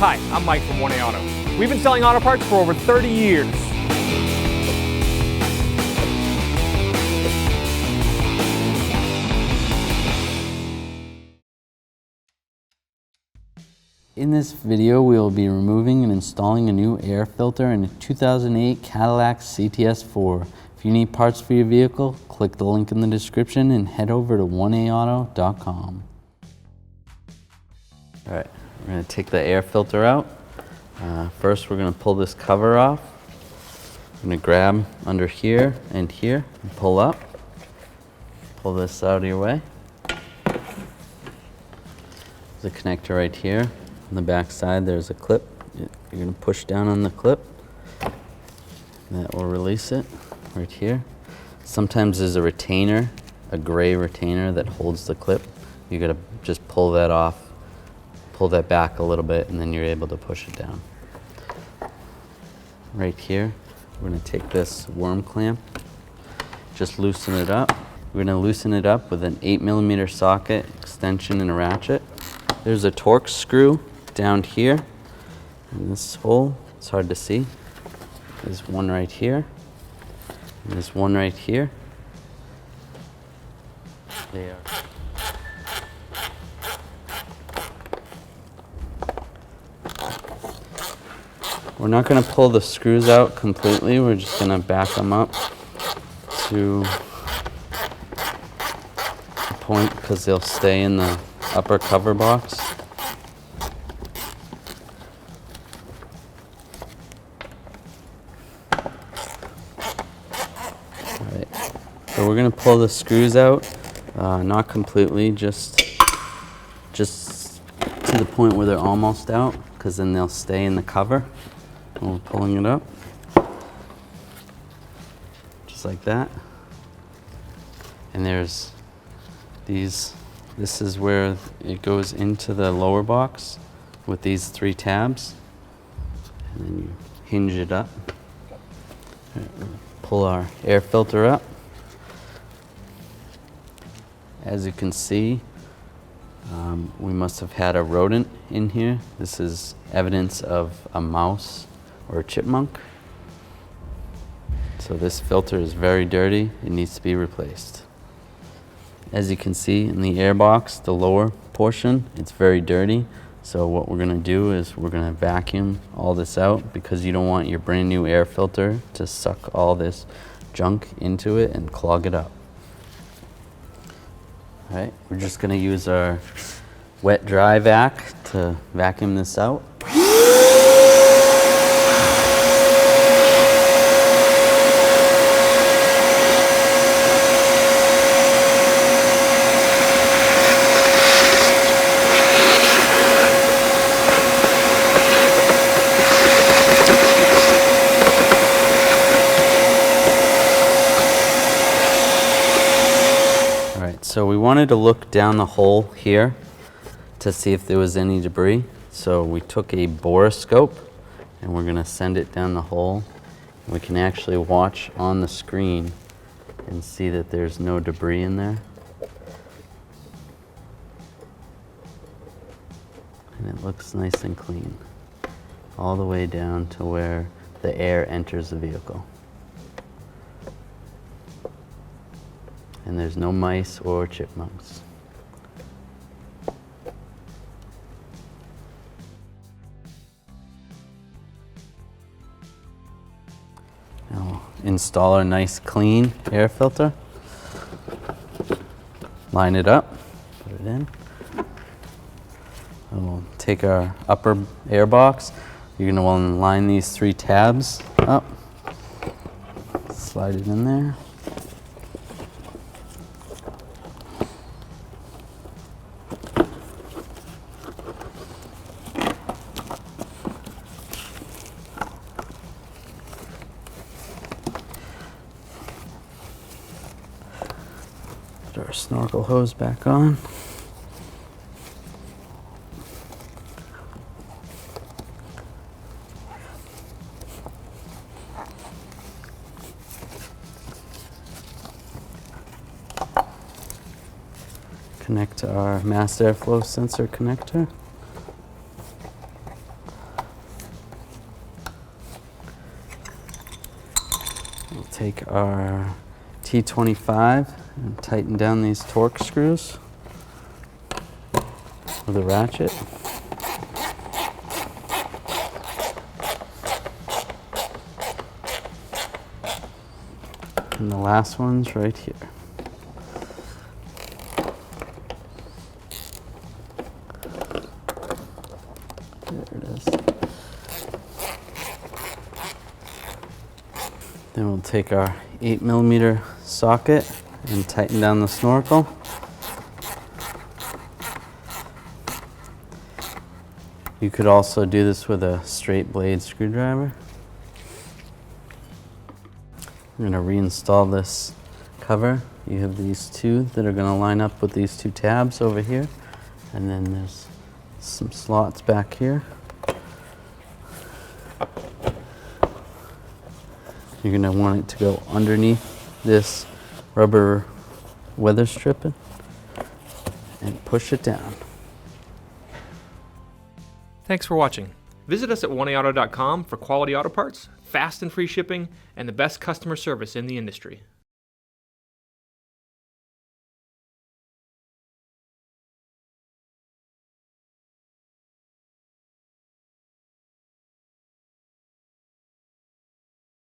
Hi, I'm Mike from 1A Auto. We've been selling auto parts for over 30 years. In this video, we will be removing and installing a new air filter in a 2008 Cadillac CTS 4. If you need parts for your vehicle, click the link in the description and head over to 1aauto.com. All right, we're going to take the air filter out. First, we're going to pull this cover off. I'm going to grab under here and pull up. Pull this out of your way. There's a connector right here. On the back side, there's a clip. You're going to push down on the clip. That will release it right here. Sometimes there's a retainer, a gray retainer that holds the clip. You got to just pull that off, pull that back a little bit, and then you're able to push it down. Right here, we're going to take this worm clamp, just loosen it up. We're going to loosen it up with an 8mm socket, extension, and a ratchet. There's a Torx screw down here in this hole. It's hard to see. There's one right here, and there's one right here. There. We're not going to pull the screws out completely. We're just going to back them up to a point because they'll stay in the upper cover box. Alright, so we're going to pull the screws out, not completely, just to the point where they're almost out, because then they'll stay in the cover. We're pulling it up, just like that. And there's these, this is where it goes into the lower box with these 3 tabs. And then you hinge it up. Pull our air filter up. As you can see, we must have had a rodent in here. This is evidence of a mouse or a chipmunk. So this filter is very dirty. It needs to be replaced. As you can see in the air box, the lower portion, it's very dirty. So what we're going to do is we're going to vacuum all this out, because you don't want your brand new air filter to suck all this junk into it and clog it up. All right, we're just going to use our wet dry vac to vacuum this out. So we wanted to look down the hole here to see if there was any debris. So we took a borescope and we're going to send it down the hole. We can actually watch on the screen and see that there's no debris in there. And it looks nice and clean, all the way down to where the air enters the vehicle. And there's no mice or chipmunks. Now we'll install our nice clean air filter. Line it up, put it in. And we'll take our upper air box. You're going to want to line these 3 tabs up. Slide it in there. Put our snorkel hose back on. Connect to our mass airflow sensor connector. take our T25 and tighten down these torque screws with a ratchet. And the last one's right here. There it is. Then we'll take our 8mm socket and tighten down the snorkel. You could also do this with a straight blade screwdriver. I'm going to reinstall this cover. You have these two that are going to line up with these two tabs over here, and then there's some slots back here. You're going to want it to go underneath this rubber weather stripping and push it down. Thanks for watching. Visit us at oneauto.com for quality auto parts, fast and free shipping, and the best customer service in the industry.